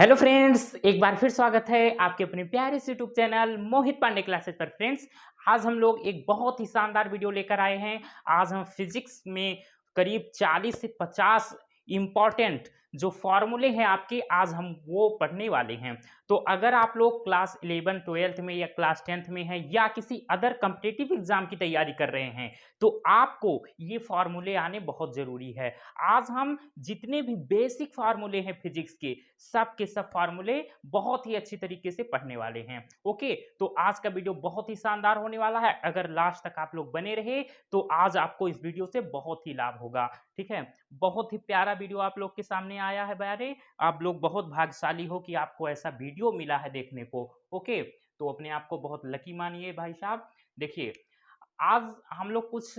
Hello friends, एक बार फिर स्वागत है आपके अपने प्यारे से यूट्यूब चैनल मोहित पांडे क्लासेस पर। फ्रेंड्स, आज हम लोग एक बहुत ही शानदार वीडियो लेकर आए हैं। आज हम फिजिक्स में करीब 40 से 50 इम्पॉर्टेंट जो फॉर्मूले हैं आपके, आज हम वो पढ़ने वाले हैं। तो अगर आप लोग क्लास 11 12th में या क्लास 10th में हैं या किसी अदर कॉम्पिटिटिव एग्जाम की तैयारी कर रहे हैं तो आपको ये फॉर्मूले आने बहुत ज़रूरी है। आज हम जितने भी बेसिक फार्मूले हैं फिजिक्स के सब फार्मूले बहुत ही अच्छी तरीके से पढ़ने वाले हैं। ओके, तो आज का वीडियो बहुत ही शानदार होने वाला है। अगर लास्ट तक आप लोग बने रहे तो आज आपको इस वीडियो से बहुत ही लाभ होगा। ठीक है, बहुत ही प्यारा वीडियो आप लोग के सामने आया है बारे। आप लोग बहुत भाग्यशाली हो कि आपको ऐसा वीडियो मिला है देखने को। ओके, तो अपने आप को बहुत लकी मानिए भाई साहब। देखिए, आज हम लोग कुछ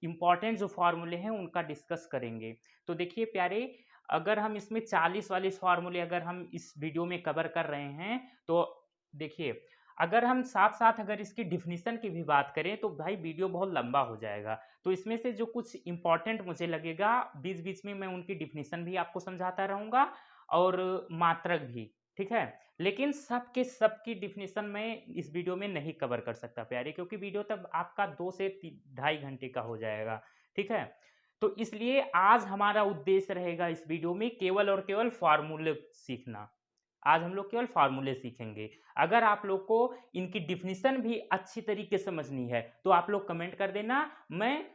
इंपॉर्टेंट जो फार्मूले हैं उनका डिस्कस करेंगे। तो देखिए प्यारे, अगर हम इसमें 40 फार्मूले अगर हम इस वीडियो में कवर कर रहे हैं तो देखिए, अगर हम साथ साथ अगर इसकी डिफिनीशन की भी बात करें तो भाई वीडियो बहुत लंबा हो जाएगा। तो इसमें से जो कुछ इंपॉर्टेंट मुझे लगेगा बीच बीच में मैं उनकी डिफिनीशन भी आपको समझाता रहूँगा और मात्रक भी। ठीक है, लेकिन सबकी डिफिनीशन में इस वीडियो में नहीं कवर कर सकता प्यारे, क्योंकि वीडियो तब आपका 2 से 2.5 घंटे का हो जाएगा। ठीक है, तो इसलिए आज हमारा उद्देश्य रहेगा इस वीडियो में केवल और केवल फार्मूले सीखना। आज हम लोग केवल फार्मूले सीखेंगे। अगर आप लोग को इनकी डिफिनीशन भी अच्छी तरीके से समझनी है तो आप लोग कमेंट कर देना, मैं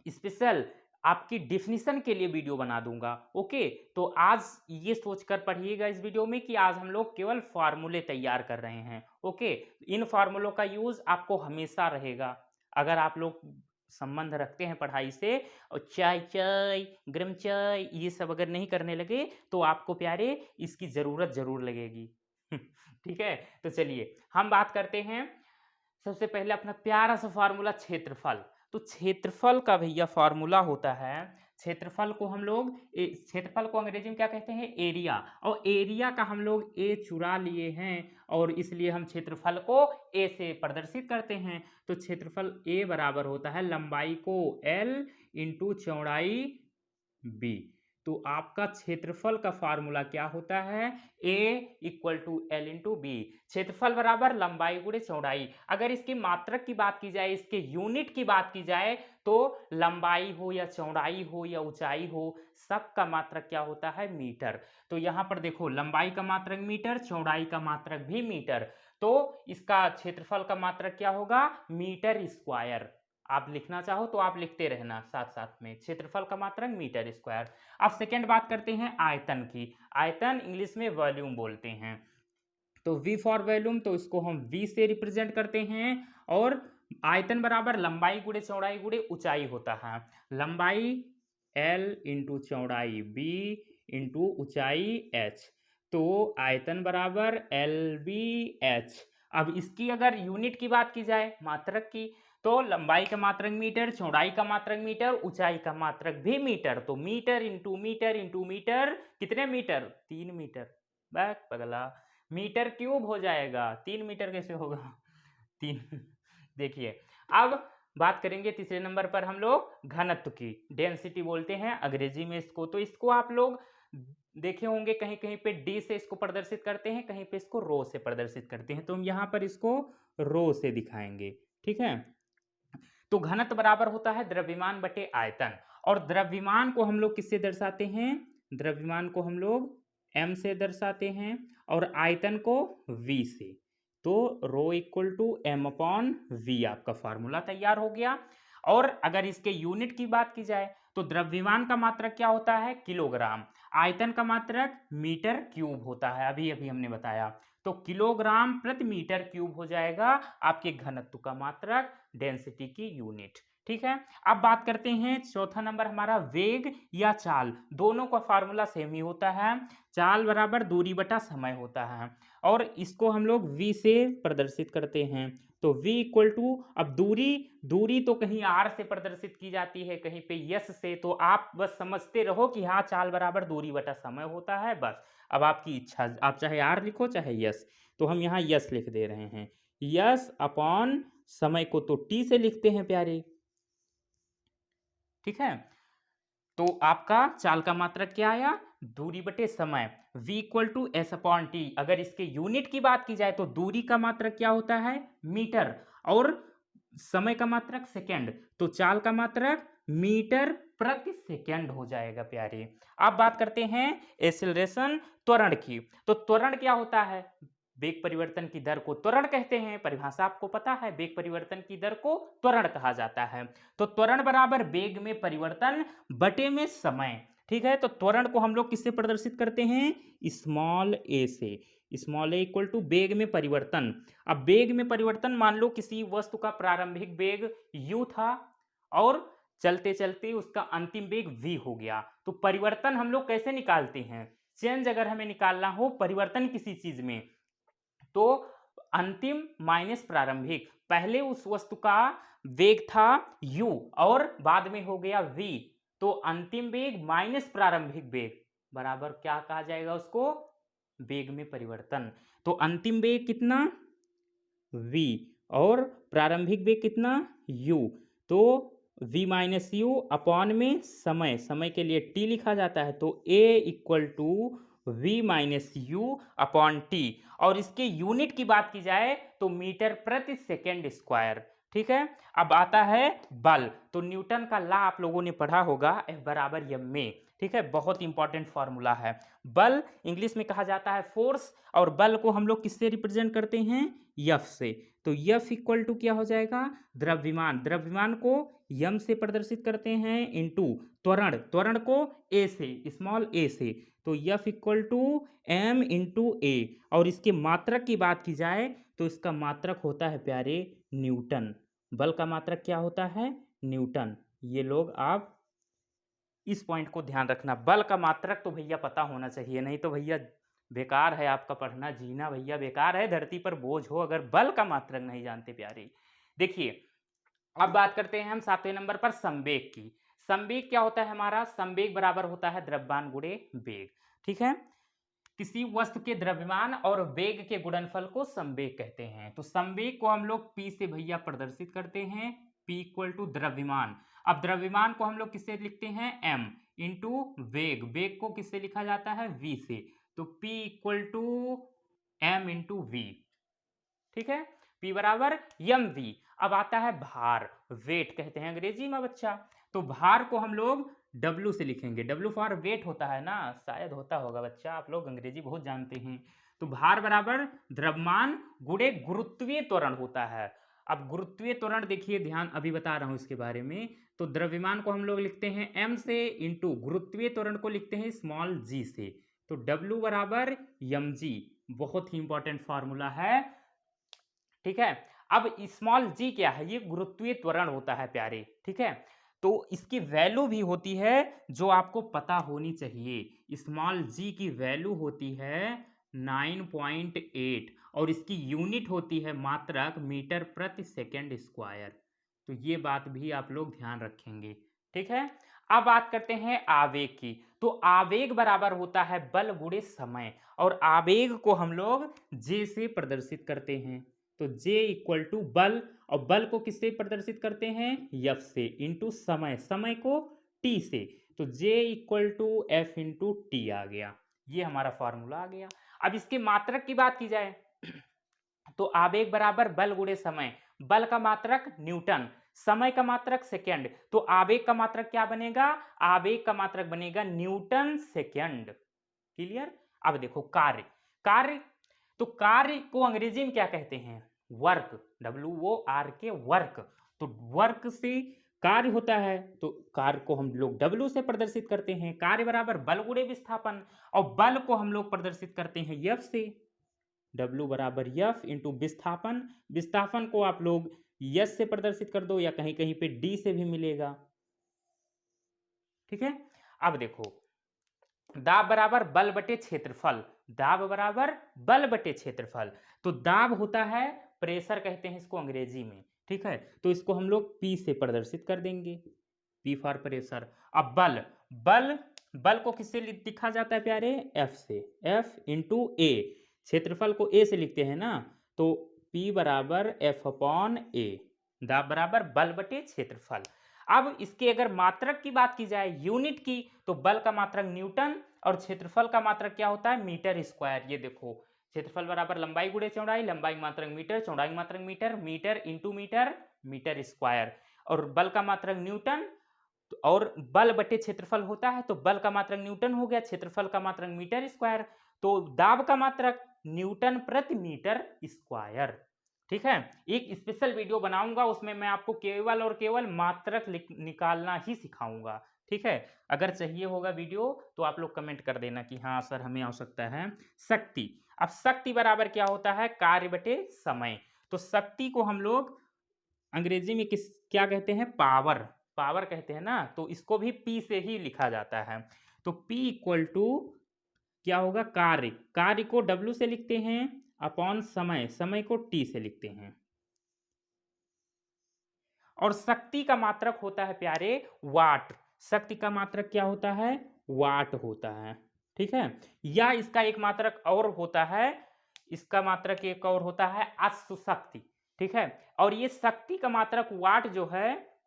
स्पेशल आपकी डिफिनीशन के लिए वीडियो बना दूंगा। ओके, तो आज ये सोचकर पढ़िएगा इस वीडियो में कि आज हम लोग केवल फार्मूले तैयार कर रहे हैं। ओके, इन फार्मूलों का यूज आपको हमेशा रहेगा। अगर आप लोग संबंध रखते हैं पढ़ाई से और चाय चाय गर्म चाय ये सब अगर नहीं करने लगे तो आपको प्यारे इसकी जरूरत जरूर लगेगी। ठीक है, तो चलिए हम बात करते हैं। सबसे पहले अपना प्यारा सा फार्मूला क्षेत्रफल। तो क्षेत्रफल का भैया फार्मूला होता है, क्षेत्रफल को हम लोग क्षेत्रफल को अंग्रेजी में क्या कहते हैं, एरिया। और एरिया का हम लोग ए चुरा लिए हैं और इसलिए हम क्षेत्रफल को ए से प्रदर्शित करते हैं। तो क्षेत्रफल ए बराबर होता है लंबाई को एल इंटू चौड़ाई बी। तो आपका क्षेत्रफल का फार्मूला क्या होता है, A equal to L into B. क्षेत्रफल बराबर लंबाई गुणे चौड़ाई। अगर इसकी मात्रक की बात की जाए, इसके यूनिट की बात की जाए तो लंबाई हो या चौड़ाई हो या ऊंचाई हो, सबका मात्रक क्या होता है, मीटर। तो यहां पर देखो, लंबाई का मात्रक मीटर, चौड़ाई का मात्रक भी मीटर, तो इसका क्षेत्रफल का मात्रक क्या होगा, मीटर स्क्वायर। आप लिखना चाहो तो आप लिखते रहना साथ साथ में, क्षेत्रफल का मात्रक मीटर स्क्वायर। अब सेकेंड बात करते हैं आयतन की। आयतन इंग्लिश में वॉल्यूम बोलते हैं। तो V फॉर वॉल्यूम, तो इसको हम V से रिप्रेजेंट करते हैं। और आयतन बराबर लंबाई गुणे चौड़ाई गुणे ऊंचाई होता है। लंबाई L इंटू चौड़ाई B इंटू ऊंचाई H। तो आयतन बराबर LBH। अब इसकी अगर यूनिट की बात की जाए, मात्रक की, तो लंबाई का मात्रक मीटर, चौड़ाई का मात्रक मीटर, ऊंचाई का मात्रक भी मीटर। तो metre into metre into metre, कितने मीटर, 3 मीटर। बैक पगला, मीटर क्यूब हो जाएगा, 3 मीटर कैसे होगा, 3। देखिए, अब बात करेंगे तीसरे नंबर पर हम लोग घनत्व की, डेंसिटी बोलते हैं अंग्रेजी में इसको। तो इसको आप लोग देखे होंगे कहीं कहीं पे डी से इसको प्रदर्शित करते हैं, कहीं पे इसको रो से प्रदर्शित करते हैं। तो हम यहाँ पर इसको रो से दिखाएंगे। ठीक है, तो घनत्व बराबर होता है द्रव्यमान बटे आयतन। और द्रव्यमान को हम लोग किससे दर्शाते हैं, द्रव्यमान को हम लोग m से दर्शाते हैं और आयतन को v से। तो rho equal to M upon V, आपका फार्मूला तैयार हो गया। और अगर इसके यूनिट की बात की जाए तो द्रव्यमान का मात्रक क्या होता है, किलोग्राम। आयतन का मात्रक मीटर क्यूब होता है, अभी अभी हमने बताया। तो किलोग्राम प्रति मीटर क्यूब हो जाएगा आपके घनत्व का मात्रक, डेंसिटी की यूनिट। ठीक है, अब बात करते हैं चौथा नंबर हमारा वेग या चाल। दोनों का फार्मूला सेम ही होता है, चाल बराबर दूरी बटा समय होता है और इसको हम लोग v से प्रदर्शित करते हैं। तो v इक्वल टू, अब दूरी तो कहीं r से प्रदर्शित की जाती है, कहीं पे यस से। तो आप बस समझते रहो कि हाँ, चाल बराबर दूरी बटा समय होता है, बस। अब आपकी इच्छा, आप चाहे r लिखो चाहे यस। तो हम यहाँ यस लिख दे रहे हैं, यस अपॉन समय को तो t से लिखते हैं प्यारे। ठीक है, तो आपका चाल का मात्रक क्या आया, दूरी बटे समय v equal to S upon T. अगर इसके यूनिट की बात की जाए तो दूरी का मात्रक क्या होता है, मीटर, और समय का मात्रक सेकेंड, तो चाल का मात्रक मीटर प्रति सेकेंड हो जाएगा प्यारे। अब बात करते हैं एक्सीलरेशन, त्वरण की। तो त्वरण क्या होता है, वेग परिवर्तन की दर को त्वरण कहते हैं, परिभाषा आपको पता है, वेग परिवर्तन की दर को त्वरण कहा जाता है। तो त्वरण बराबर वेग में परिवर्तन बटे में समय, ठीक है। तो त्वरण को हम लोग किससे प्रदर्शित करते हैं, स्मॉल ए से। स्मॉल ए इक्वल टू वेग में परिवर्तन। अब वेग में परिवर्तन, मान लो किसी वस्तु का प्रारंभिक वेग u था और चलते चलते उसका अंतिम वेग v हो गया, तो परिवर्तन हम लोग कैसे निकालते हैं, चेंज अगर हमें निकालना हो परिवर्तन किसी चीज में, तो अंतिम माइनस प्रारंभिक, पहले उस वस्तु का वेग था u और बाद में हो गया v, तो अंतिम वेग माइनस प्रारंभिक वेग बराबर क्या कहा जाएगा उसको, वेग में परिवर्तन। तो अंतिम वेग कितना v और प्रारंभिक वेग कितना u, तो v माइनस यू अपॉन में समय, समय के लिए t लिखा जाता है, तो a equal to v minus U upon T. और इसके यूनिट की बात की जाए तो मीटर प्रति सेकेंड स्क्वायर, ठीक है। अब आता है बल। तो न्यूटन का लॉ आप लोगों ने पढ़ा होगा, F बराबर m में, ठीक है, बहुत इंपॉर्टेंट फॉर्मूला है। बल इंग्लिश में कहा जाता है फोर्स, और बल को हम लोग किससे रिप्रेजेंट करते हैं, F से। तो F इक्वल टू क्या हो जाएगा, द्रव्यमान, द्रव्यमान को m से प्रदर्शित करते हैं, इंटू त्वरण, त्वरण को a से, स्मॉल a से, तो F equal to m into a। और इसके मात्रक की बात की जाए तो इसका मात्रक होता है प्यारे न्यूटन। बल का मात्रक क्या होता है, न्यूटन। ये लोग आप इस पॉइंट को ध्यान रखना, बल का मात्रक तो भैया पता होना चाहिए, नहीं तो भैया बेकार है आपका पढ़ना, जीना भैया बेकार है, धरती पर बोझ हो अगर बल का मात्रक नहीं जानते प्यारे। देखिए अब बात करते हैं हम 7वें नंबर पर संवेग की। संवेग क्या होता है हमारा, संवेग बराबर होता है द्रव्यमान गुणे वेग, ठीक है। किसी वस्तु के द्रव्यमान और वेग के गुणनफल को संवेग कहते हैं। तो संवेग को हम लोग p से भैया प्रदर्शित करते हैं, p इक्वल टू द्रव्यमान। अब द्रव्यमान को हम लोग किससे लिखते हैं, m इंटू वेग, वेग को किससे लिखा जाता है, v से, तो p equal to m into v, ठीक है, p बराबर mv। अब आता है भार, वेट कहते हैं अंग्रेजी में बच्चा। तो भार को हम लोग W से लिखेंगे, W फॉर वेट होता है ना, शायद होता होगा बच्चा, आप लोग अंग्रेजी बहुत जानते हैं। तो भार बराबर द्रव्यमान गुणे गुरुत्वीय त्वरण होता है। अब गुरुत्वीय त्वरण देखिए, ध्यान अभी बता रहा हूं इसके बारे में। तो द्रव्यमान को हम लोग लिखते हैं m से, इंटू गुरुत्वीय त्वरण को लिखते हैं स्मॉल g से, तो W बराबर mg, बहुत ही इंपॉर्टेंट फॉर्मूला है, ठीक है। अब स्मॉल g क्या है, ये गुरुत्वीय त्वरण होता है प्यारे, ठीक है। तो इसकी वैल्यू भी होती है जो आपको पता होनी चाहिए, स्मॉल g की वैल्यू होती है 9.8 और इसकी यूनिट होती है मात्रक मीटर प्रति सेकेंड स्क्वायर। तो ये बात भी आप लोग ध्यान रखेंगे, ठीक है। अब बात करते हैं आवेग की। तो आवेग बराबर होता है बल गुणे समय, और आवेग को हम लोग J से प्रदर्शित करते हैं। तो J इक्वल टू बल, और बल को किससे प्रदर्शित करते हैं, F से, इंटू समय, समय को T से, तो J equal to F into T आ गया। ये हमारा फॉर्मूला आ गया। अब इसके मात्रक की बात की जाए तो आवेग बराबर बल गुणे समय, बल का मात्रक न्यूटन, समय का मात्रक सेकेंड, तो आवेग का मात्रक क्या बनेगा, आवेग का मात्रक बनेगा न्यूटन सेकेंड। क्लियर। अब देखो कार्य, कार्य, तो कार्य को अंग्रेजी में क्या कहते हैं, वर्क, WORK, वर्क। तो वर्क से कार्य होता है, तो कार्य को हम लोग W से प्रदर्शित करते हैं, कार्य बराबर बल गुणे विस्थापन, और बल को हम लोग प्रदर्शित करते हैं F से, W बराबर F इंटू विस्थापन, विस्थापन को आप लोग S से प्रदर्शित कर दो या कहीं कहीं पे D से भी मिलेगा, ठीक है। अब देखो दाब बराबर बल बटे क्षेत्रफल, दाब बराबर बल बटे क्षेत्रफल। तो दाब होता है प्रेशर कहते हैं इसको अंग्रेजी में, ठीक है। तो इसको हम लोग P से प्रदर्शित कर देंगे, P फॉर प्रेशर। अब बल, बल, बल को किससे लिखा जाता है प्यारे, F से, F इंटू A, क्षेत्रफल को A से लिखते हैं ना, तो P बराबर F अपॉन A, दाब बराबर बल बटे क्षेत्रफल। अब इसके अगर मात्रक की बात की जाए, यूनिट की, तो बल का मात्रक न्यूटन और क्षेत्रफल का मात्रक क्या होता है, मीटर स्क्वायर। ये देखो क्षेत्रफल बराबर लंबाई गुणे चौड़ाई, लंबाई मात्रक मीटर, चौड़ाई मात्रक metre, metre into metre, metre square. और बल का मात्रक न्यूटन, और बल बटे क्षेत्रफल होता है तो बल का मात्रक न्यूटन हो गया, क्षेत्रफल का मात्रक मीटर स्क्वायर, तो दाब का मात्रक न्यूटन प्रति मीटर स्क्वायर। ठीक है, एक स्पेशल वीडियो बनाऊंगा, उसमें मैं आपको केवल और केवल मात्रक निकालना ही सिखाऊंगा। ठीक है, अगर चाहिए होगा वीडियो तो आप लोग कमेंट कर देना कि हाँ सर हमें आवश्यकता है। शक्ति, अब शक्ति बराबर क्या होता है, कार्य बटे समय। तो शक्ति को हम लोग अंग्रेजी में क्या कहते हैं, पावर, पावर कहते हैं ना, तो इसको भी P से ही लिखा जाता है। तो P इक्वल टू क्या होगा, कार्य, कार्य को W से लिखते हैं अपॉन समय, समय को T से लिखते हैं। और शक्ति का मात्रक होता है प्यारे वाट, शक्ति का मात्रक क्या होता है, वाट होता है। ठीक है, या इसका एक मात्रक और होता है, इसका मात्रक एक और होता है अश्वशक्ति। ठीक है, और ये शक्ति का मात्रक वाट जो है,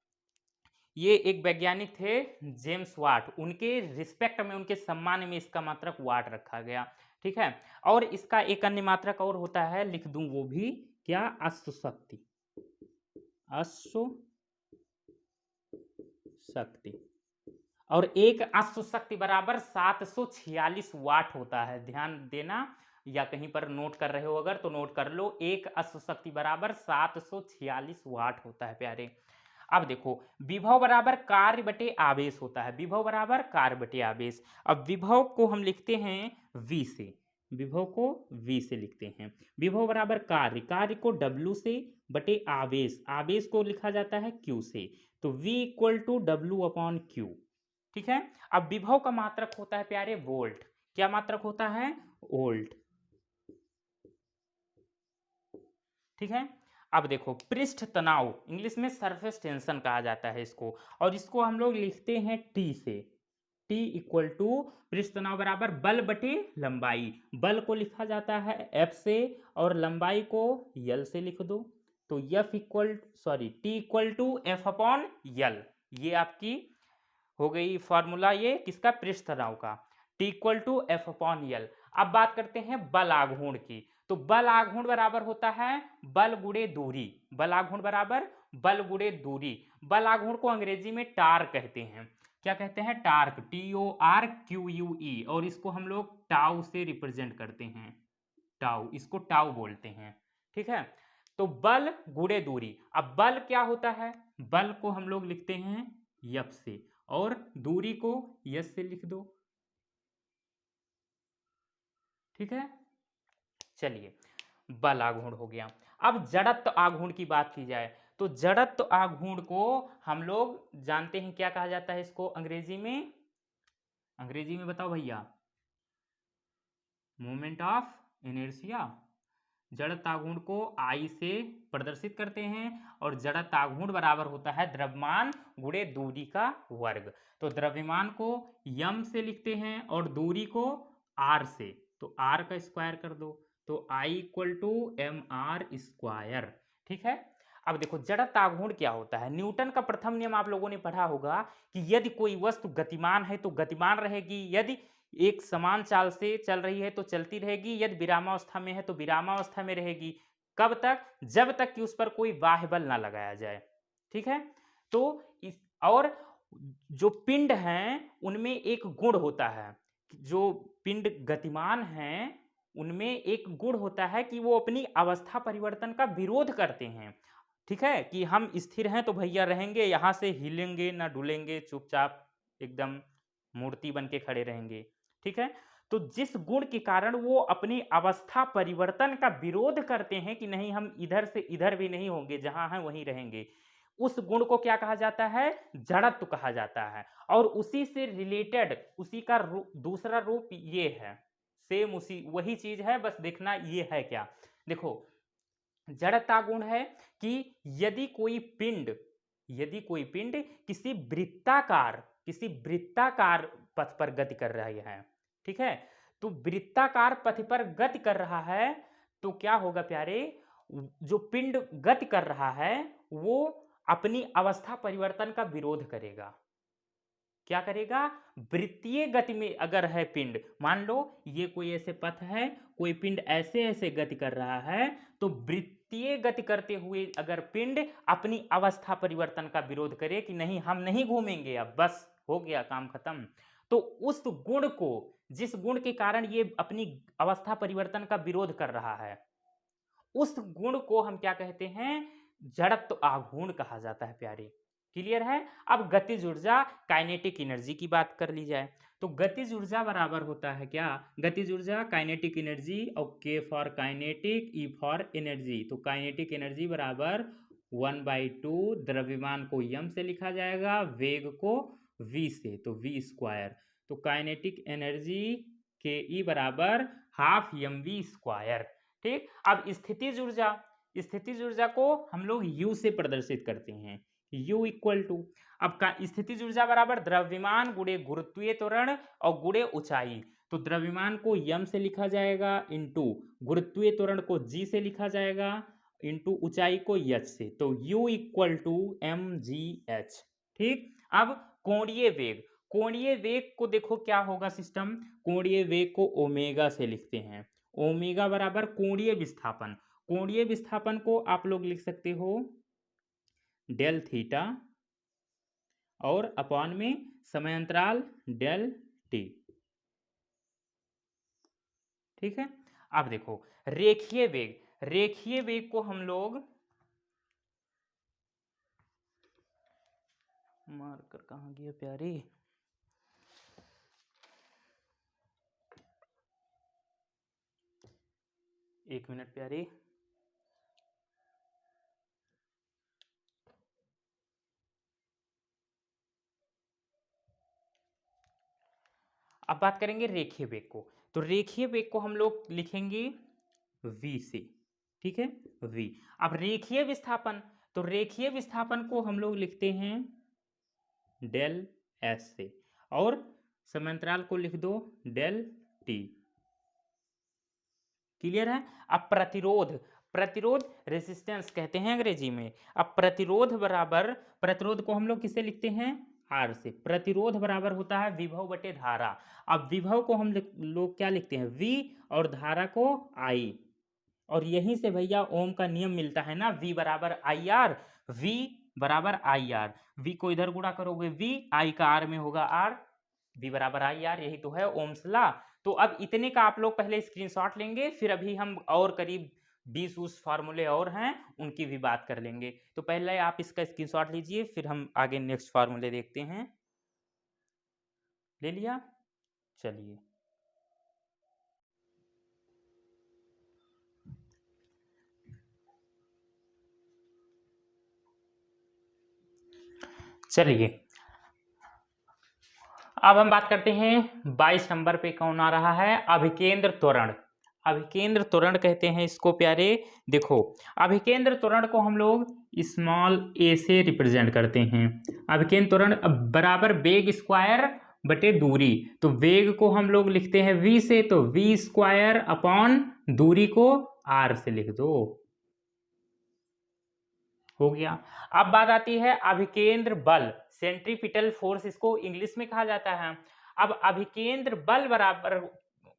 ये एक वैज्ञानिक थे जेम्स वाट, उनके रिस्पेक्ट में, उनके सम्मान में इसका मात्रक वाट रखा गया। ठीक है, और इसका एक अन्य मात्रक और होता है, लिख दूं वो भी, क्या, अश्वशक्ति, अश्वशक्ति। और एक अश्वशक्ति बराबर 746 वाट होता है, ध्यान देना, या कहीं पर नोट कर रहे हो अगर तो नोट कर लो, एक अश्वशक्ति बराबर 746 वाट होता है प्यारे। अब देखो विभव बराबर कार्य बटे आवेश होता है, विभव बराबर कार्य बटे आवेश। अब विभव को हम लिखते हैं V से, विभव को V से लिखते हैं, विभव बराबर कार्य, कार्य को W से बटे आवेश, आवेश को लिखा जाता है Q से, तो V equal to W upon Q। ठीक है, अब विभव का मात्रक होता है प्यारे वोल्ट, क्या मात्रक होता है, वोल्ट। ठीक है, अब देखो पृष्ठ तनाव, इंग्लिश में सरफेस टेंशन कहा जाता है इसको, और इसको हम लोग लिखते हैं T से, T इक्वल टू पृष्ठ तनाव बराबर बल बटे लंबाई, बल को लिखा जाता है F से और लंबाई को L से लिख दो, तो T equal to F upon L, ये आपकी हो गई फॉर्मूला, ये किसका, पृष्ठ तनाव का, T equal to F upon L। अब बात करते हैं बल आघूर्ण की, तो बल आघूर्ण बराबर होता है बल गुणे दूरी, बल आघूर्ण बराबर बल गुणे दूरी। बल आघूर्ण को अंग्रेजी में टार्क कहते हैं, क्या कहते हैं, टार्क, TORQUE, और इसको हम लोग टाउ से रिप्रेजेंट करते हैं, टाउ, इसको टाउ बोलते हैं। ठीक है, तो बल गुणे दूरी, अब बल क्या होता है, बल को हम लोग लिखते हैं F से और दूरी को S से लिख दो। ठीक है, चलिए बल आघूर्ण हो गया। अब जड़त्व आघूर्ण की बात की जाए तो जड़त्व आघूर्ण को हम लोग जानते हैं क्या कहा जाता है इसको अंग्रेजी में, अंग्रेजी में बताओ भैया, मोमेंट ऑफ इनर्शिया। जड़त्व आघूर्ण को I से प्रदर्शित करते हैं और जड़त्व आघूर्ण बराबर होता है द्रव्यमान गुणे दूरी का वर्ग। तो द्रव्यमान को m से लिखते हैं और दूरी को r से, तो r का स्क्वायर कर दो, तो I equal to mr square. ठीक है, अब देखो जड़त्व आघूर्ण क्या होता है, न्यूटन का प्रथम नियम आप लोगों ने पढ़ा होगा कि यदि कोई वस्तु गतिमान है तो गतिमान रहेगी, यदि एक समान चाल से चल रही है तो चलती रहेगी, यदि विरामावस्था में है तो विरामावस्था में रहेगी। कब तक, जब तक कि उस पर कोई बाह्य बल ना लगाया जाए। ठीक है, तो और जो पिंड हैं उनमें एक गुण होता है, जो पिंड गतिमान हैं उनमें एक गुण होता है कि वो अपनी अवस्था परिवर्तन का विरोध करते हैं। ठीक है, कि हम स्थिर हैं तो भैया रहेंगे, यहां से हिलेंगे ना डुलेंगे, चुपचाप एकदम मूर्ति बन के खड़े रहेंगे। ठीक है, तो जिस गुण के कारण वो अपनी अवस्था परिवर्तन का विरोध करते हैं कि नहीं हम इधर से इधर भी नहीं होंगे, जहां हैं वहीं रहेंगे, उस गुण को क्या कहा जाता है, जड़त्व कहा जाता है। और उसी से रिलेटेड उसी का दूसरा रूप ये है, सेम उसी वही चीज है, बस देखना ये है क्या। देखो जड़ता गुण है कि यदि कोई पिंड किसी वृत्ताकार पथ पर गति कर रही है, ठीक है, तो वृत्ताकार पथ पर गति कर रहा है तो क्या होगा प्यारे, जो पिंड गति कर रहा है वो अपनी अवस्था परिवर्तन का विरोध करेगा। क्या करेगा, वृत्तीय गति में अगर है पिंड, मान लो ये कोई ऐसे पथ है, कोई पिंड ऐसे ऐसे गति कर रहा है, तो वृत्तीय गति करते हुए अगर पिंड अपनी अवस्था परिवर्तन का विरोध करे कि नहीं हम नहीं घूमेंगे, अब बस हो गया काम खत्म, तो उस गुण को, जिस गुण के कारण ये अपनी अवस्था परिवर्तन का विरोध कर रहा है, उस गुण को हम क्या कहते हैं, जड़त्व आघूर्ण कहा जाता है प्यारे। क्लियर है। अब गतिज ऊर्जा, काइनेटिक एनर्जी की बात कर ली जाए तो गतिज ऊर्जा बराबर होता है क्या, गतिज ऊर्जा काइनेटिक एनर्जी, और के for kinetic, E for energy, तो काइनेटिक एनर्जी बराबर 1/2, द्रव्यमान को यम से लिखा जाएगा, वेग को v से, तो v स्क्वायर, तो काइनेटिक एनर्जी के ई बराबर हाफ एम वी स्क्वायर। ठीक। अब स्थितिज ऊर्जा, स्थितिज ऊर्जा को हम लोग u से प्रदर्शित करते हैं, u इक्वल टू, अब का स्थितिज ऊर्जा बराबर द्रव्यमान गुणे गुरुत्वीय त्वरण और गुणे ऊंचाई, तो द्रव्यमान को m से लिखा जाएगा इंटू गुरुत्वीय त्वरण को g से लिखा जाएगा इंटू ऊंचाई को h से, तो u इक्वल टू mgh। ठीक। अब कोणीय वेग, कोणीय वेग को देखो क्या होगा सिस्टम, कोणीय वेग को ओमेगा से लिखते हैं, ओमेगा बराबर कोणीय विस्थापन, कोणीय विस्थापन को आप लोग लिख सकते हो डेल थीटा और अपॉन में समय अंतराल डेल टी। ठीक है। अब देखो रेखीय वेग, रेखीय वेग को हम लोग, मार्कर कहाँ गया प्यारी, एक मिनट प्यारी, अब बात करेंगे रेखीय वेग को, तो रेखीय वेग को हम लोग लिखेंगे v से। ठीक है, v। अब रेखीय विस्थापन, तो रेखीय विस्थापन को हम लोग लिखते हैं डेल s से, और समांतराल को लिख दो डेल t। क्लियर है। अब प्रतिरोध, प्रतिरोध रेसिस्टेंस कहते हैं अंग्रेजी में। अब प्रतिरोध बराबर, प्रतिरोध को हम लोग किससे लिखते हैं, आर से, प्रतिरोध बराबर होता है विभव बटे धारा। अब विभव को हम लोग क्या लिखते हैं, V, और धारा को I, और यहीं से भैया ओम का नियम मिलता है ना, V बराबर IR, V बराबर IR, V को इधर गुणा करोगे V, I का R में होगा R, V बराबर IR, यही तो है ओम्स लॉ। तो अब इतने का आप लोग पहले स्क्रीनशॉट लेंगे, फिर अभी हम और करीब 20 उस फार्मूले और हैं उनकी भी बात कर लेंगे। तो पहले आप इसका स्क्रीनशॉट लीजिए, फिर हम आगे नेक्स्ट फार्मूले देखते हैं। ले लिया, चलिए। चलिए अब हम बात करते हैं 22 नंबर पे कौन आ रहा है, अभिकेंद्र त्वरण। अभिकेंद्र त्वरण कहते हैं इसको प्यारे। देखो अभिकेंद्र त्वरण को हम लोग स्मॉल a से रिप्रेजेंट करते हैं। अभिकेंद्र त्वरण बराबर वेग स्क्वायर बटे दूरी, तो वेग को हम लोग लिखते हैं v से, तो v स्क्वायर अपॉन दूरी को r से लिख दो, हो गया। अब बात आती है अभिकेंद्र बल, सेंट्रीपिटल फोर्स इसको इंग्लिश में कहा जाता है। अब अभिकेंद्र बल बराबर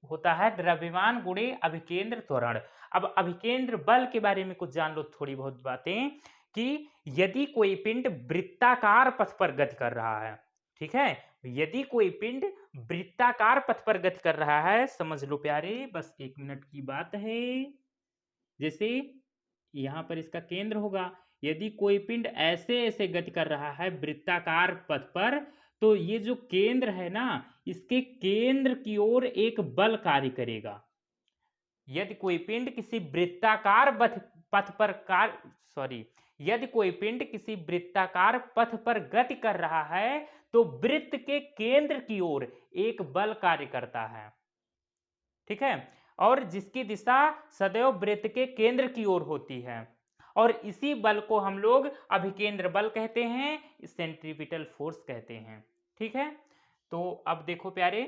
होता है द्रव्यमान गुणे अभिकेंद्र त्वरण। अब अभिकेंद्र बल के बारे में कुछ जान लो, थोड़ी बहुत बातें, कि यदि कोई पिंड वृत्ताकार पथ पर गति कर रहा है, ठीक है, यदि कोई पिंड वृत्ताकार पथ पर गति कर रहा है, समझ लो प्यारे, बस 1 मिनट की बात है। जैसे यहां पर इसका केंद्र होगा, यदि कोई पिंड ऐसे ऐसे गति कर रहा है वृत्ताकार पथ पर, तो ये जो केंद्र है ना, इसके केंद्र की ओर एक बल कार्य करेगा। यदि कोई पिंड किसी वृत्ताकार पथ पर यदि कोई पिंड किसी वृत्ताकार पथ पर गति कर रहा है, तो वृत्त के केंद्र की ओर एक बल कार्य करता है, ठीक है, और जिसकी दिशा सदैव वृत्त के केंद्र की ओर होती है, और इसी बल को हम लोग अभिकेंद्र बल कहते हैं, सेंट्रीपिटल फोर्स कहते हैं। ठीक है। तो अब देखो प्यारे,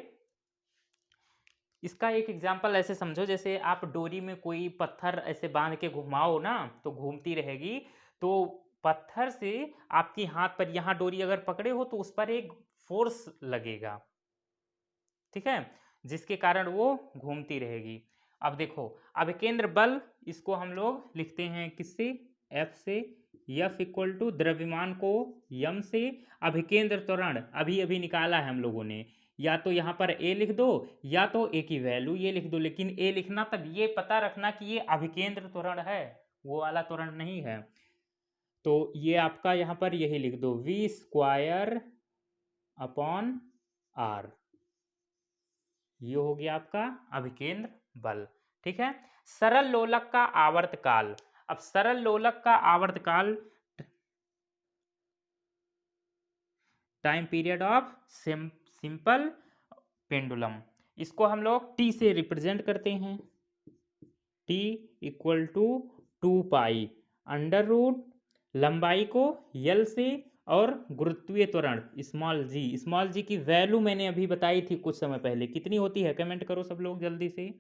इसका एक एग्जांपल ऐसे समझो, जैसे आप डोरी में कोई पत्थर ऐसे बांध के घुमाओ ना, तो घूमती रहेगी, तो पत्थर से आपकी हाथ पर, यहाँ डोरी अगर पकड़े हो तो उस पर एक फोर्स लगेगा, ठीक है, जिसके कारण वो घूमती रहेगी। अब देखो अभिकेंद्र बल, इसको हम लोग लिखते हैं किससे, F से। F इक्वल टू द्रव्यमान को यम से, अभिकेंद्र त्वरण अभी अभी निकाला है हम लोगों ने, या तो यहाँ पर A लिख दो या तो A की वैल्यू ये लिख दो, लेकिन A लिखना तब ये पता रखना कि ये अभिकेंद्र त्वरण है, वो वाला त्वरण नहीं है। तो ये आपका यहाँ पर यही लिख दो, V स्क्वायर अपॉन R, ये हो गया आपका अभिकेंद्र बल, ठीक है। सरल लोलक का आवर्तकाल, अब सरल लोलक का आवर्तकाल, time period of simple pendulum, इसको हम लोग टी से रिप्रेजेंट करते हैं। T equal to 2 pi under root, लंबाई को यल से, और गुरुत्वीय त्वरण स्मॉल जी की वैल्यू मैंने अभी बताई थी कुछ समय पहले, कितनी होती है कमेंट करो सब लोग जल्दी से,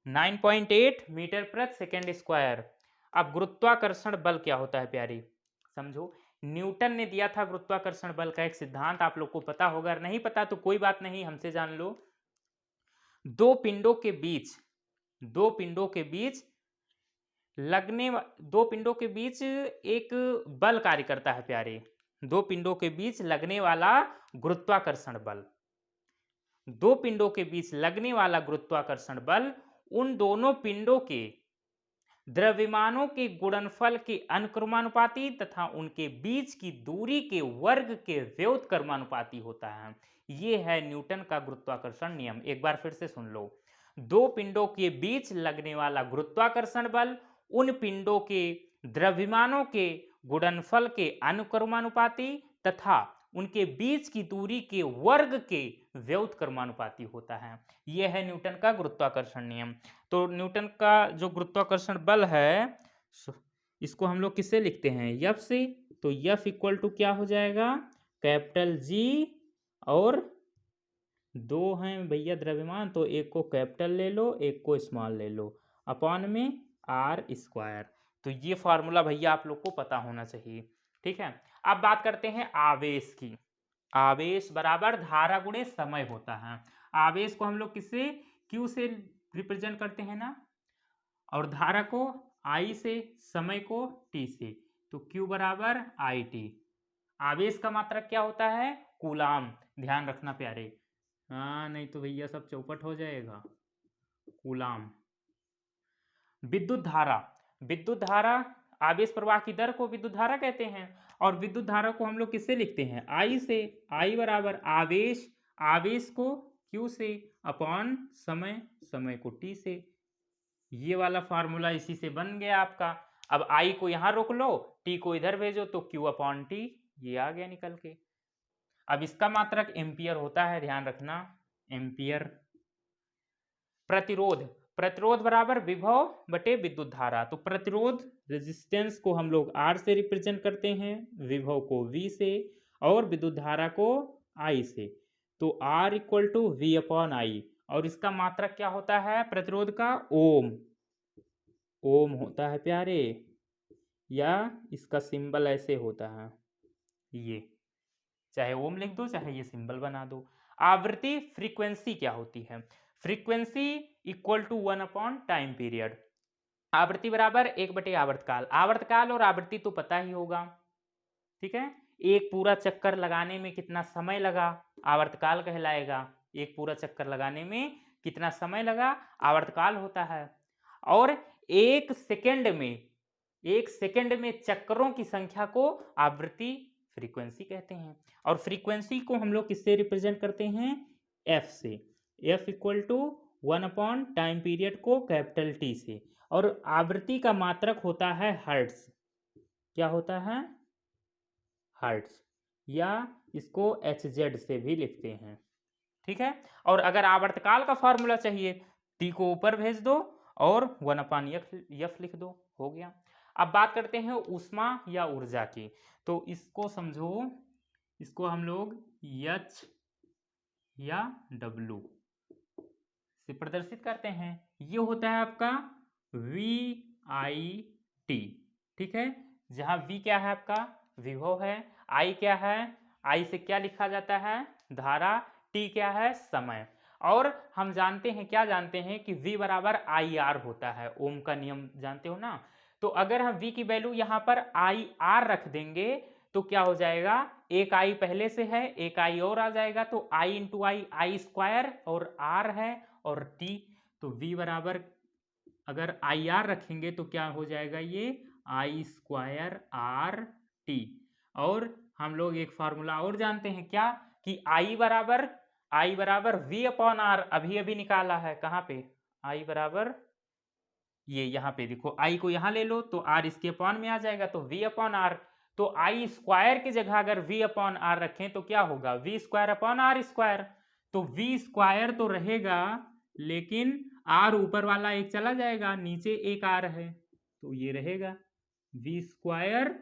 9.8 मीटर प्रति सेकेंड स्क्वायर। अब गुरुत्वाकर्षण बल क्या होता है प्यारी, समझो। न्यूटन ने दिया था गुरुत्वाकर्षण बल का एक सिद्धांत, आप लोग को पता होगा, नहीं पता तो कोई बात नहीं, हमसे जान लो। दो पिंडों के बीच एक बल कार्य करता है प्यारे, दो पिंडों के बीच लगने वाला गुरुत्वाकर्षण बल, दो पिंडों के बीच लगने वाला गुरुत्वाकर्षण बल उन दोनों पिंडों के द्रव्यमानों के गुणनफल के अनुक्रमानुपाती तथा उनके बीच की दूरी के वर्ग के व्युत्क्रमानुपाती होता है। ये है न्यूटन का गुरुत्वाकर्षण नियम। एक बार फिर से सुन लो, दो पिंडों के बीच लगने वाला गुरुत्वाकर्षण बल उन पिंडों के द्रव्यमानों के गुणनफल के अनुक्रमानुपाती तथा उनके बीच की दूरी के वर्ग के व्युत्क्रमानुपाती होता है। यह है न्यूटन का गुरुत्वाकर्षण नियम। तो न्यूटन का जो गुरुत्वाकर्षण बल है इसको हम लोग किससे लिखते हैं, F से। तो F इक्वल टू क्या हो जाएगा, कैपिटल G, और दो हैं भैया द्रव्यमान, तो एक को कैपिटल ले लो एक को स्मॉल ले लो, अपॉन में R स्क्वायर। तो ये फॉर्मूला भैया आप लोग को पता होना चाहिए, ठीक है। अब बात करते हैं आवेश की। आवेश बराबर धारा गुणे समय होता है। आवेश को हम लोग किससे, Q से रिप्रेजेंट करते हैं ना, और धारा को I से, समय को T से, तो Q बराबर IT। आवेश का मात्रक क्या होता है, कूलाम, ध्यान रखना प्यारे, हाँ नहीं तो भैया सब चौपट हो जाएगा, कूलाम। विद्युत धारा आवेश प्रवाह की दर को विद्युत धारा कहते हैं, और विद्युत धारा को हम लोग किससे लिखते हैं, I से। I बराबर आवेश को Q से अपॉन समय को T से। ये वाला फार्मूला इसी से बन गया आपका। अब I को यहाँ रोक लो, T को इधर भेजो, तो Q अपॉन T ये आ गया निकल के। अब इसका मात्रक एम्पियर होता है, ध्यान रखना, एम्पियर। प्रतिरोध बराबर विभव बटे विद्युत धारा। तो प्रतिरोध रेजिस्टेंस को हम लोग R से रिप्रेजेंट करते हैं, विभव को V से, और विद्युत धारा को I से। तो R equal to V upon I, और इसका मात्रक क्या होता है प्रतिरोध का, ओम होता है प्यारे, या इसका सिंबल ऐसे होता है, ये चाहे ओम लिख दो चाहे ये सिंबल बना दो। आवृत्ति फ्रीक्वेंसी क्या होती है, frequency equal to 1 upon time period. आवृत्ति बराबर 1/, आवर्तकाल और आवृत्ति तो पता ही होगा, ठीक है। एक पूरा चक्कर लगाने में कितना समय लगा, आवर्तकाल कहलाएगा। एक पूरा चक्कर लगाने में कितना समय लगा, आवर्तकाल होता है। और एक सेकंड में चक्करों की संख्या को आवृत्ति फ्रीक्वेंसी कहते हैं। और फ्रीक्वेंसी को हम लोग किससे रिप्रेजेंट करते हैं, F से। F equal to 1 upon time period को कैपिटल T से। और आवृत्ति का मात्रक होता है हर्ट्ज। क्या होता है, हर्ट्ज, या इसको HZ से भी लिखते हैं, ठीक है। और अगर आवर्तकाल का फॉर्मूला चाहिए, T को ऊपर भेज दो और 1 अपॉन F लिख दो, हो गया। अब बात करते हैं ऊष्मा या ऊर्जा की। तो इसको समझो, इसको हम लोग H या W से प्रदर्शित करते हैं। ये होता है आपका VIT, ठीक है। जहां V क्या है आपका विभव है, I क्या है I से क्या लिखा जाता है? धारा। T क्या है? समय। और हम जानते हैं, क्या जानते हैं कि V बराबर IR होता है, ओम का नियम जानते हो ना। तो अगर हम V की वैल्यू यहाँ पर IR रख देंगे तो क्या हो जाएगा, एक I पहले से है, एक I और आ जाएगा, तो I इंटू I स्क्वायर और R है और T, तो V बराबर अगर IR रखेंगे तो क्या हो जाएगा, ये I स्क्वायर RT। और हम लोग एक फार्मूला और जानते हैं, क्या कि I बराबर V अपॉन R, अभी अभी निकाला है, कहाँ पे, I बराबर ये यहाँ पे देखो, I को यहाँ ले लो तो R इसके अपॉन में आ जाएगा, तो V अपॉन R। तो I स्क्वायर की जगह अगर V अपॉन R रखें तो क्या होगा, V square upon R square. तो V स्क्वायर तो रहेगा, लेकिन R ऊपर वाला एक चला जाएगा, नीचे एक R है, तो ये रहेगा V स्क्वायर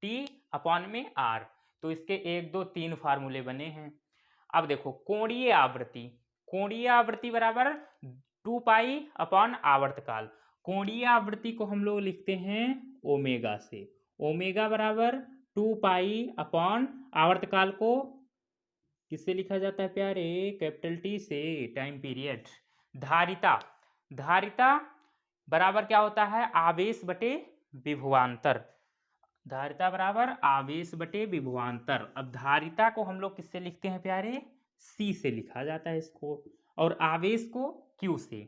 T अपॉन में R। तो इसके 1 2 3 फार्मूले बने हैं। अब देखो कोणीय आवृत्ति बराबर 2 पाई अपॉन आवर्तकाल। कोणीय आवृत्ति को हम लोग लिखते हैं ओमेगा से। ओमेगा बराबर 2 पाई अपॉन आवर्तकाल को किससे लिखा जाता है प्यारे, कैपिटल T से, टाइम पीरियड। धारिता बराबर क्या होता है, आवेश बटे विभवांतर। धारिता बराबर आवेश बटे विभवांतर। अब धारिता को हम लोग किससे लिखते हैं प्यारे, C से लिखा जाता है इसको, और आवेश को Q से।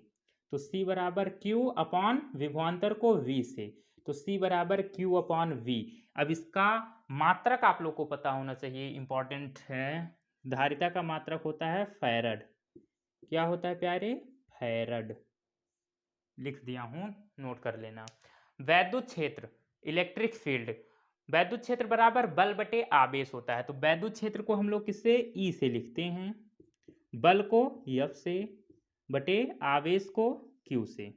तो C बराबर Q अपॉन विभवांतर को V से, तो C बराबर Q अपॉन V। अब इसका मात्रक आप लोग को पता होना चाहिए, इंपॉर्टेंट है। धारिता का मात्रक होता है फैरड। क्या होता है प्यारे, फैरड। लिख दिया हूं, नोट कर लेना। वैद्युत क्षेत्र, इलेक्ट्रिक फील्ड, वैद्युत क्षेत्र बराबर बल बटे आवेश होता है। तो वैद्युत क्षेत्र को हम लोग किससे, E से लिखते हैं, बल को F से बटे आवेश को Q से।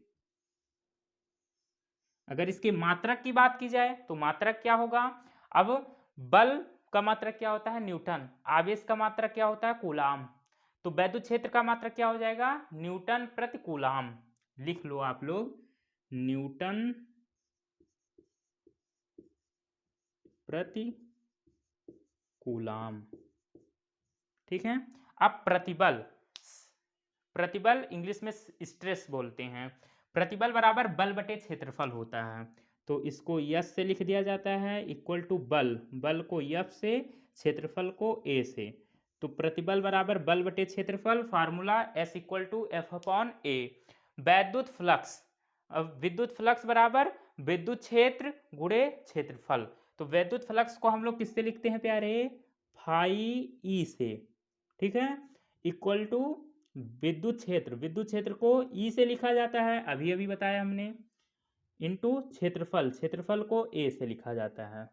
अगर इसके मात्रक की बात की जाए तो मात्रक क्या होगा, अब बल का मात्रक क्या होता है, न्यूटन। आवेश का मात्रक क्या होता है, कूलाम। तो वैद्युत क्षेत्र का मात्रक क्या हो जाएगा, न्यूटन प्रति कूलाम। लिख लो आप लोग, न्यूटन प्रति कूलाम। ठीक है। अब प्रतिबल इंग्लिश में स्ट्रेस बोलते हैं। प्रतिबल बराबर बल बटे क्षेत्रफल होता है। तो इसको यस से लिख दिया जाता है, इक्वल टू बल को F से, क्षेत्रफल को A से। तो प्रतिबल बराबर बल बटे क्षेत्रफल, formula S equal to F upon A। वैद्युत फ्लक्स, अब विद्युत फ्लक्स बराबर विद्युत क्षेत्र गुणे क्षेत्रफल। तो वैद्युत फ्लक्स को हम लोग किससे लिखते हैं प्यारे, फाई E से। ठीक है, इक्वल टू विद्युत क्षेत्र को E से लिखा जाता है, अभी अभी बताया हमने, इनटू क्षेत्रफल को A से लिखा जाता है।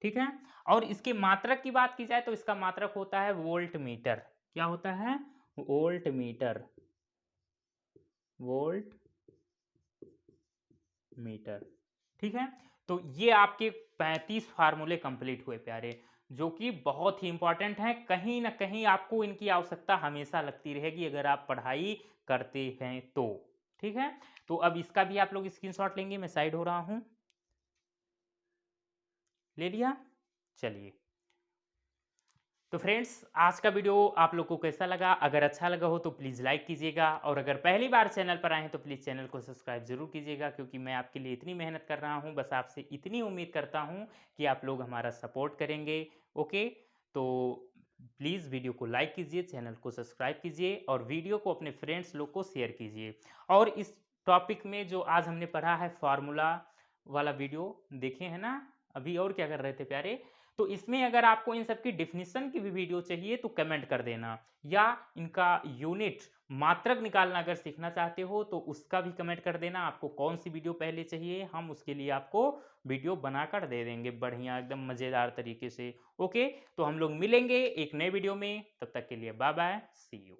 ठीक है। और इसके मात्रक की बात की जाए तो इसका मात्रक होता है वोल्ट मीटर। क्या होता है, वोल्ट मीटर। ठीक है। तो ये आपके 35 फार्मूले कंप्लीट हुए प्यारे, जो कि बहुत ही इंपॉर्टेंट हैं। कहीं ना कहीं आपको इनकी आवश्यकता हमेशा लगती रहेगी अगर आप पढ़ाई करते हैं तो। ठीक है। तो अब इसका भी आप लोग स्क्रीनशॉट लेंगे, मैं साइड हो रहा हूं, ले लिया। चलिए, तो फ्रेंड्स आज का वीडियो आप लोग को कैसा लगा, अगर अच्छा लगा हो तो प्लीज़ लाइक कीजिएगा, और अगर पहली बार चैनल पर आए हैं तो प्लीज़ चैनल को सब्सक्राइब जरूर कीजिएगा, क्योंकि मैं आपके लिए इतनी मेहनत कर रहा हूं, बस आपसे इतनी उम्मीद करता हूं कि आप लोग हमारा सपोर्ट करेंगे। ओके, तो प्लीज़ वीडियो को लाइक कीजिए, चैनल को सब्सक्राइब कीजिए, और वीडियो को अपने फ्रेंड्स लोग को शेयर कीजिए। और इस टॉपिक में जो आज हमने पढ़ा है, फार्मूला वाला वीडियो देखे हैं ना अभी, और क्या कर रहे थे प्यारे, तो इसमें अगर आपको इन सब की डिफिनीशन की भी वीडियो चाहिए तो कमेंट कर देना, या इनका यूनिट मात्रक निकालना अगर सीखना चाहते हो तो उसका भी कमेंट कर देना, आपको कौन सी वीडियो पहले चाहिए, हम उसके लिए आपको वीडियो बनाकर दे देंगे बढ़िया एकदम मज़ेदार तरीके से। ओके, तो हम लोग मिलेंगे एक नए वीडियो में, तब तक के लिए बाय बाय, सी यू।